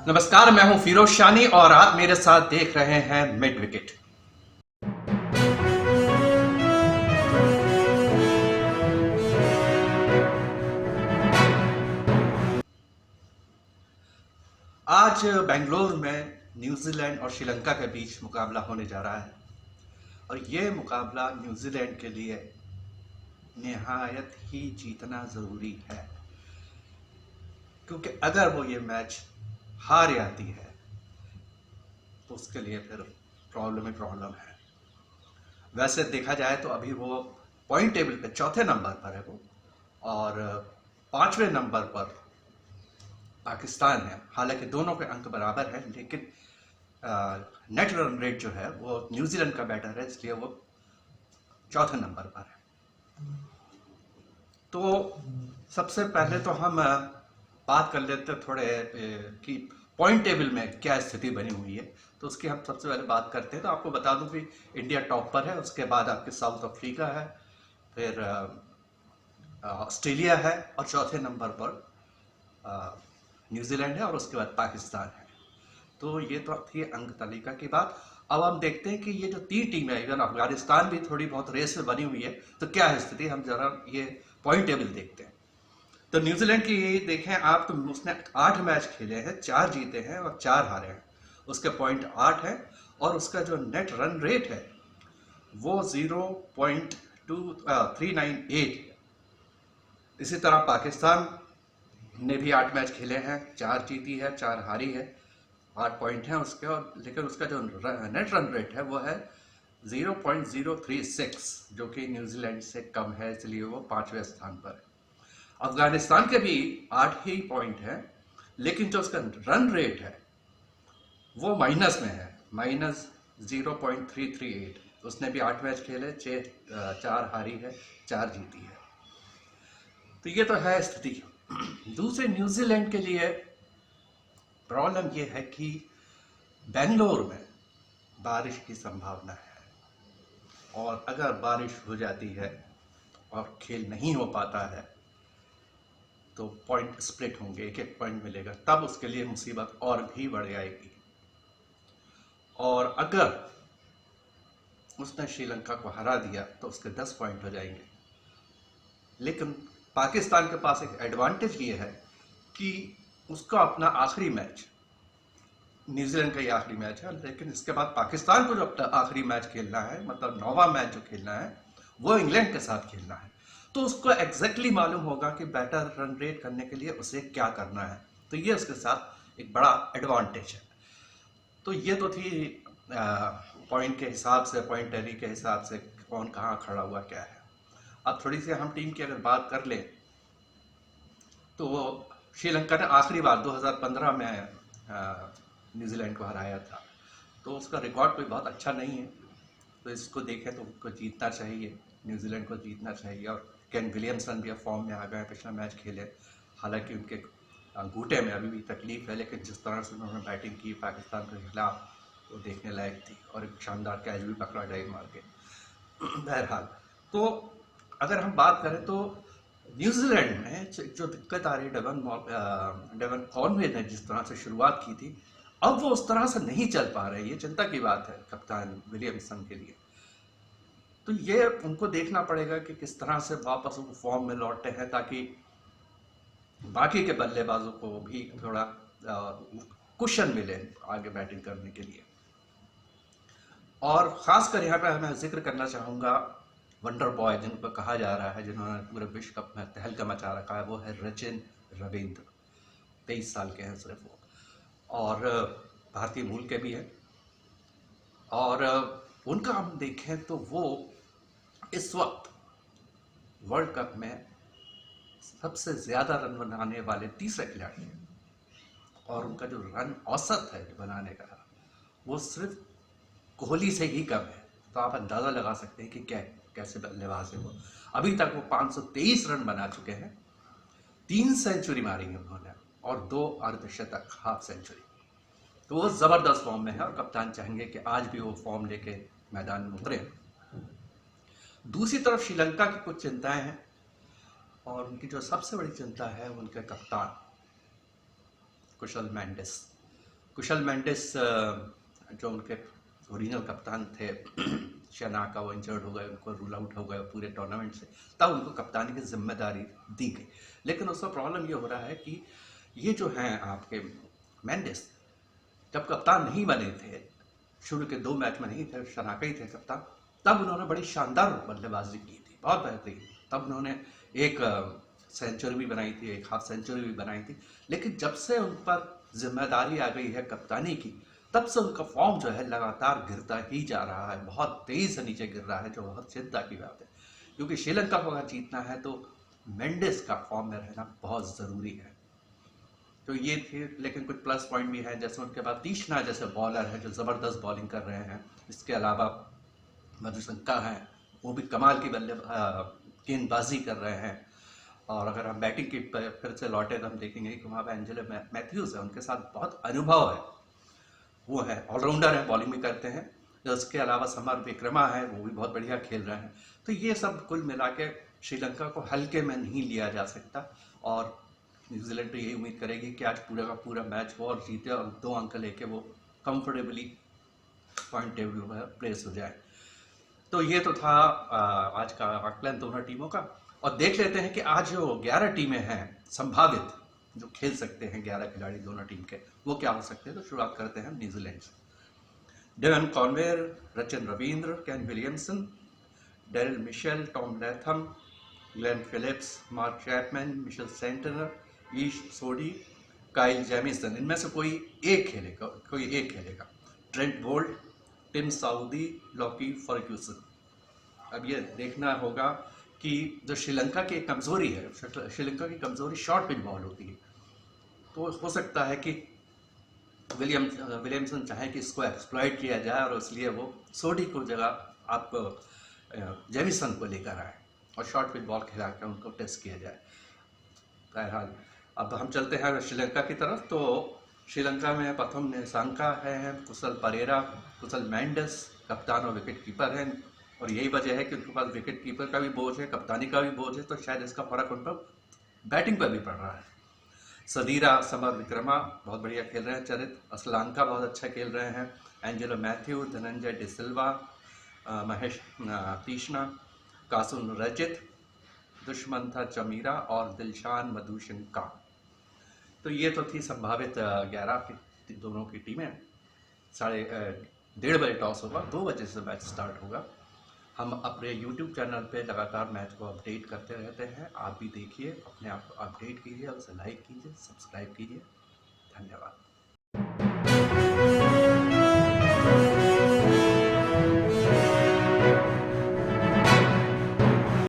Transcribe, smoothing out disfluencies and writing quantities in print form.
नमस्कार, मैं हूं फिरोज शानी और आप मेरे साथ देख रहे हैं मिड विकेट। आज बेंगलोर में न्यूजीलैंड और श्रीलंका के बीच मुकाबला होने जा रहा है और ये मुकाबला न्यूजीलैंड के लिए निहायत ही जीतना ज़रूरी है, क्योंकि अगर वो ये मैच हार जाती है तो उसके लिए फिर प्रॉब्लम ही प्रॉब्लम है। वैसे देखा जाए तो अभी वो पॉइंट टेबल पे चौथे नंबर पर है वो, और पांचवें नंबर पर पाकिस्तान है। हालांकि दोनों के अंक बराबर हैं, लेकिन नेट रन रेट जो है वो न्यूजीलैंड का बेटर है, इसलिए वो चौथे नंबर पर है। तो सबसे पहले तो हम बात कर लेते हैं थोड़े कि पॉइंट टेबल में क्या स्थिति बनी हुई है। तो उसकी हम सबसे पहले बात करते हैं। तो आपको बता दूं कि इंडिया टॉप पर है, उसके बाद आपके साउथ अफ्रीका है, फिर ऑस्ट्रेलिया है और चौथे नंबर पर न्यूजीलैंड है और उसके बाद पाकिस्तान है। तो ये तो थी अंक तालिका की बात। अब हम देखते हैं कि ये जो तीन टीम है, इवन अफगानिस्तान भी थोड़ी बहुत रेस में बनी हुई है, तो क्या है स्थिति। हम जरा ये पॉइंट टेबल देखते हैं। तो न्यूजीलैंड की ये देखें आप, तो उसने 8 मैच खेले हैं, 4 जीते हैं और 4 हारे हैं। उसके पॉइंट 8 है और उसका जो नेट रन रेट है वो 0.398 है। इसी तरह पाकिस्तान ने भी 8 मैच खेले हैं, 4 जीती है, 4 हारी है, 8 पॉइंट हैं उसके, और लेकिन उसका जो नेट रन रेट है वो है 0.036, जो कि न्यूजीलैंड से कम है, इसलिए वो 5वें स्थान पर है। अफगानिस्तान के भी 8 ही पॉइंट हैं, लेकिन जो उसका रन रेट है वो माइनस में है, -0.338। उसने भी 8 मैच खेले, 4 हारी है, 4 जीती है। तो ये तो है स्थिति। दूसरे न्यूजीलैंड के लिए प्रॉब्लम ये है कि बेंगलोर में बारिश की संभावना है, और अगर बारिश हो जाती है और खेल नहीं हो पाता है तो पॉइंट स्प्लिट होंगे, एक एक पॉइंट मिलेगा, तब उसके लिए मुसीबत और भी बढ़ जाएगी। और अगर उसने श्रीलंका को हरा दिया तो उसके 10 पॉइंट हो जाएंगे। लेकिन पाकिस्तान के पास एक एडवांटेज ये है कि उसका अपना आखिरी मैच, न्यूजीलैंड का ये आखिरी मैच है, लेकिन इसके बाद पाकिस्तान को जो अपना आखिरी मैच खेलना है, मतलब 9वां मैच जो खेलना है, वो इंग्लैंड के साथ खेलना है। तो उसको एग्जैक्टली मालूम होगा कि बेटर रन रेट करने के लिए उसे क्या करना है। तो ये उसके साथ एक बड़ा एडवांटेज है। तो ये तो थी पॉइंट के हिसाब से, पॉइंट टैली के हिसाब से कौन कहाँ खड़ा हुआ क्या है। अब थोड़ी सी हम टीम की अगर बात कर लें तो श्रीलंका ने आखिरी बार 2015 में न्यूजीलैंड को हराया था, तो उसका रिकॉर्ड कोई बहुत अच्छा नहीं है। तो इसको देखें तो उनको जीतना चाहिए, न्यूजीलैंड को जीतना चाहिए। और केन विलियमसन भी अब फॉर्म में आ गए, पिछला मैच खेले, हालांकि उनके घूटे में अभी भी तकलीफ है, लेकिन जिस तरह से उन्होंने बैटिंग की पाकिस्तान के खिलाफ वो देखने लायक थी, और एक शानदार कैच भी पकड़ा ड्राइव मार के। बहरहाल, तो अगर हम बात करें तो न्यूजीलैंड में जो दिक्कत आ रही है, डेवन कॉनवे ने जिस तरह से शुरुआत की थी, अब वो उस तरह से नहीं चल पा रहे। ये चिंता की बात है कप्तान विलियमसन के लिए। तो ये उनको देखना पड़ेगा कि किस तरह से वापस वो फॉर्म में लौटते हैं, ताकि बाकी के बल्लेबाजों को भी थोड़ा कुशन मिले आगे बैटिंग करने के लिए। और खासकर यहाँ पे मैं जिक्र करना चाहूँगा वंडर बॉय जिनको कहा जा रहा है, जिन्होंने पूरे विश्व कप में तहलका मचा रखा है, वो है सचिन रविंद्र। 23 साल के हैं सिर्फ वो, और भारतीय मूल के भी हैं। और उनका हम देखें तो वो इस वक्त वर्ल्ड कप में सबसे ज़्यादा रन बनाने वाले तीसरे खिलाड़ी हैं, और उनका जो रन औसत है बनाने का, वो सिर्फ कोहली से ही कम है। तो आप अंदाज़ा लगा सकते हैं कि कैसे बल्लेबाज है वो। अभी तक वो 523 रन बना चुके हैं, 3 सेंचुरी मारी है उन्होंने, और 2 अर्धशतक, हाफ सेंचुरी। तो वो ज़बरदस्त फॉर्म में है, और कप्तान चाहेंगे कि आज भी वो फॉर्म लेके मैदान में उतरे। दूसरी तरफ श्रीलंका की कुछ चिंताएं हैं, और उनकी जो सबसे बड़ी चिंता है उनके कप्तान कुशल मेंडिस। कुशल मेंडिस जो उनके ओरिजिनल कप्तान थे शनाका, वो इंजर्ड हो गए, उनको रूल आउट हो गए पूरे टूर्नामेंट से, तब उनको कप्तानी की जिम्मेदारी दी गई। लेकिन उसका प्रॉब्लम ये हो रहा है कि ये जो हैं आपके मेंडिस जब कप्तान नहीं बने थे, शुरू के 2 मैच में नहीं थे, शनाका ही थे कप्तान, तब उन्होंने बड़ी शानदार बल्लेबाजी की थी, बहुत बेहतरीन। तब उन्होंने एक सेंचुरी भी बनाई थी, एक हाफ सेंचुरी भी बनाई थी। लेकिन जब से उन पर जिम्मेदारी आ गई है कप्तानी की, तब से उनका फॉर्म जो है लगातार गिरता ही जा रहा है, बहुत तेजी से नीचे गिर रहा है, जो बहुत चिंता की बात है। क्योंकि श्रीलंका को अगर जीतना है तो मेंडिस का फॉर्म में रहना बहुत ज़रूरी है। तो ये थे, लेकिन कुछ प्लस पॉइंट भी है, जैसे उनके बाद तीक्ष्णा जैसे बॉलर है जो ज़बरदस्त बॉलिंग कर रहे हैं। इसके अलावा मधुशंका हैं, वो भी कमाल की गेंदबाजी कर रहे हैं। और अगर हम बैटिंग की फिर से लौटे तो हम देखेंगे कि वहाँ पर एंजेलो मैथ्यूज़ है, उनके साथ बहुत अनुभव है, वो है ऑलराउंडर है, बॉलिंग भी करते हैं। उसके अलावा समर विक्रमा है, वो भी बहुत बढ़िया खेल रहे हैं। तो ये सब कुल मिला के श्रीलंका को हल्के में नहीं लिया जा सकता, और न्यूजीलैंड तो यही उम्मीद करेगी कि आज पूरा का पूरा मैच वो और जीते और 2 अंक लेके वो कंफर्टेबली पॉइंट टेबल में प्लेस हो जाए। तो ये तो था आज का आकलन दोनों टीमों का। और देख लेते हैं कि आज जो 11 टीमें हैं संभावित जो खेल सकते हैं, 11 खिलाड़ी दोनों टीम के, वो क्या हो सकते हैं। तो शुरुआत करते हैं न्यूजीलैंड से। Devon Conway, Rachin Ravindra, Kane Williamson, Daryl Mitchell, Tom Latham, Glenn Phillips, Mark Chapman, Mitchell Santner, Ish Sodhi, Kyle Jamieson, इनमें से कोई एक खेलेगा। Trent Boult, Tim Southee, Lockie Ferguson. अब ये देखना होगा कि जो श्रीलंका की कमज़ोरी है, श्रीलंका की कमज़ोरी शॉर्ट पिच बॉल होती है। तो हो सकता है कि विलियमसन चाहे कि इसको एक्सप्लॉइट किया जाए और इसलिए वो सोडी को जगह आपको जेमिसन को लेकर आए और शॉर्ट पिच बॉल खिला कर उनको टेस्ट किया जाए। बहरहाल अब हम चलते हैं श्रीलंका की तरफ। तो श्रीलंका में प्रथम निशंका है, कुशल परेरा, कुशल मेंडिस कप्तान और विकेट कीपर हैं। और यही वजह है कि उनके पास विकेट कीपर का भी बोझ है, कप्तानी का भी बोझ है, तो शायद इसका फर्क उन पर बैटिंग पर भी पड़ रहा है। सदीरा, समर विक्रमा बहुत बढ़िया खेल रहे हैं, चरित असलांका बहुत अच्छा खेल रहे हैं, एंजेलो मैथ्यू, धनंजय डिसिल्वा, महेश तीक्ष्णा, कासुन रचित, दुष्मंथा चमीरा और दिलशान मधुशंका। तो ये तो थी संभावित 11 की दोनों की टीमें। 1:30 बजे टॉस होगा, 2 बजे से मैच स्टार्ट होगा। हम अपने YouTube चैनल पे लगातार मैच को अपडेट करते रहते हैं, आप भी देखिए, अपने आप को अपडेट कीजिए, उसे लाइक कीजिए, सब्सक्राइब कीजिए। धन्यवाद।